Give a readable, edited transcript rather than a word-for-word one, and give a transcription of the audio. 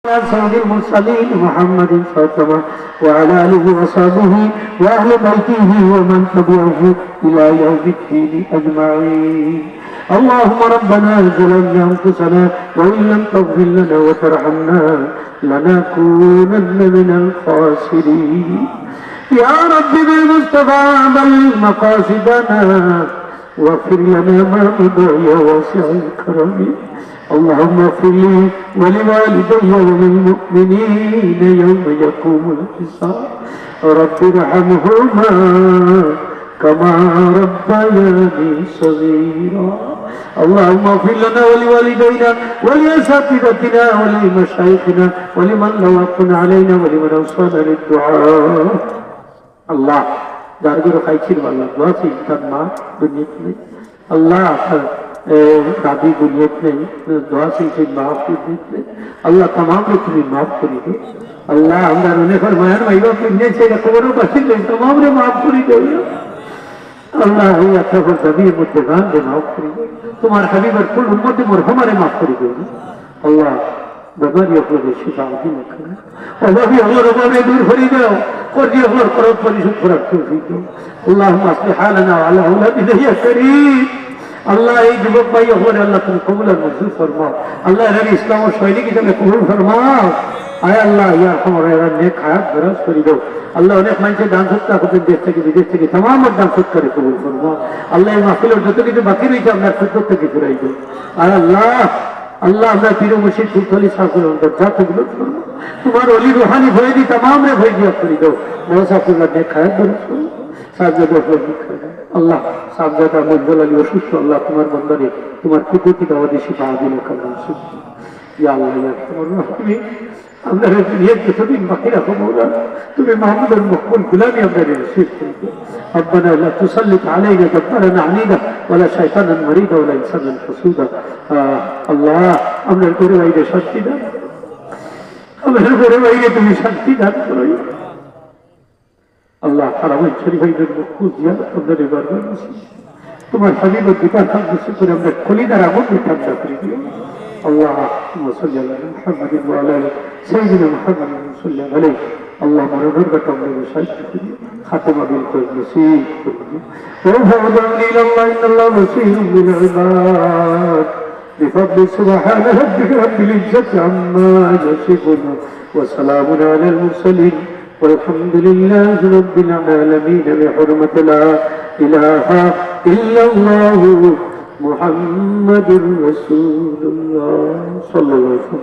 سيد المرسلين محمد فاطمة وعلى آله وصحبه وأهل بيته ومن تبعه إلى يوم الدين أجمعين. اللهم ربنا ظلمنا أنفسنا وإن لم تغفر لنا وترحمنا لنكونن من الخاسرين. يا رب بالمصطفى بلغ مقاصدنا واغفر لنا ما مضى يا واسع الكرم. اللهم اغفر لي ولوالدي وللمؤمنين يوم يقوم الحساب. رب ارحمهما كما ربياني صغيرا. اللهم اغفر لنا ولوالدينا ولأساتذتنا ولمشايخنا ولمن له حق علينا ولمن أوصانا للدعاء. الله দারগুলো খাইছিল আল্লাহ দোয়া চাই তার মা দুনিয়াতে নেই, আল্লাহ দাদি দুনিয়াতে নেই, দোয়া চাইছে মাফ করে নেই, আল্লাহ তামামকে তুমি মাফ করে দো। আল্লাহ আমরা অনেকের মায়ের মাইবা কিনেছে খবরও পাচ্ছি তামামরে মাফ করে দেব। আল্লাহ এই আত্মাফর দাবির মধ্যে গান দে মাফ করে দো। তোমার হাবিবের কুল উম্মতে মুরহামারে মাফ করে দেব। আল্লাহ বেমারি আপনাদের শিফা দিন করেন, অভাবী হলোর অভাবে দূর করে দাও, কর্জি হলোর করত পরিশোধ করার তৌফিক দাও। আল্লাহুম্মা আসলিহ হালানা ওয়া আলা আওলাদিনা ইয়া কারীম। আল্লাহ এই যুবক ভাই হলোর আল্লাহ তুমি কবুল আর মঞ্জুর ফরমাও। আল্লাহ এর ইসলাম ও সৈনিক হিসেবে কবুল ফরমাও। আয় আল্লাহ ইয়া আমার এর নেক হায়াত দরাজ করে দাও। আল্লাহ অনেক মানুষের দান সৎকার করতেন দেশ থেকে বিদেশ থেকে, तमाम দান সৎকারে কবুল ফরমাও। আল্লাহ এই মাহফিলের যত কিছু বাকি রয়েছে আপনার খুদরত থেকে ফিরাই দাও। আয় আল্লাহ আল্লাহ আমরা পীর মুর্শিদ ফুলতলি সাহেবের যতগুলো তোমার অলি রুহানি ভয় দি तमाम রে ভয় দিয়া করে দাও। মহাসাফুল্লাহ নেক হায়াত দরাজ করো। সাজ্জাদ আল্লাহ সাজ্জাদ মঞ্জুল আলী অসুস্থ, আল্লাহ তোমার বন্দরে তোমার কুদরতি দাওয়াতে শিফা দিল কালাম সুবহান। ইয়া আল্লাহ ইয়া রাহমান তুমি আমরা দুনিয়ার যতদিন বাকি রাখো মওলা, তুমি মাহমুদের মকবুল গুলামি আমরা নসিব করে দাও। ربنا لا تسلط علينا جبارا عنيدا ولا شيطانا مريدا ولا انسانا حسودا. আল্লাহ আমরা করে বাইরে শান্তি দাও, আমরা করে বাইরে তুমি শান্তি দান করো। আল্লাহ হারামাইন শরীফের মকবুল জিয়ারত আপনাদের বারবার নসিব। তোমার হাবিবের দীপার খান নসিব করে আমরা খলিদার আগুন ঠান্ডা করে দিও। اللهم صل على محمد وعلى ال سيدنا محمد صلى الله عليه. اللهم ربنا كتبنا بشهادة خاتمة بالخير نصيب وفضل إلى الله إن الله بصير بالعباد. بفضل سبحان ربك رب العزة عما يصفون وسلام على المرسلين والحمد لله رب العالمين. بحرمة لا إله إلا الله محمد رسول الله صلى الله عليه وسلم.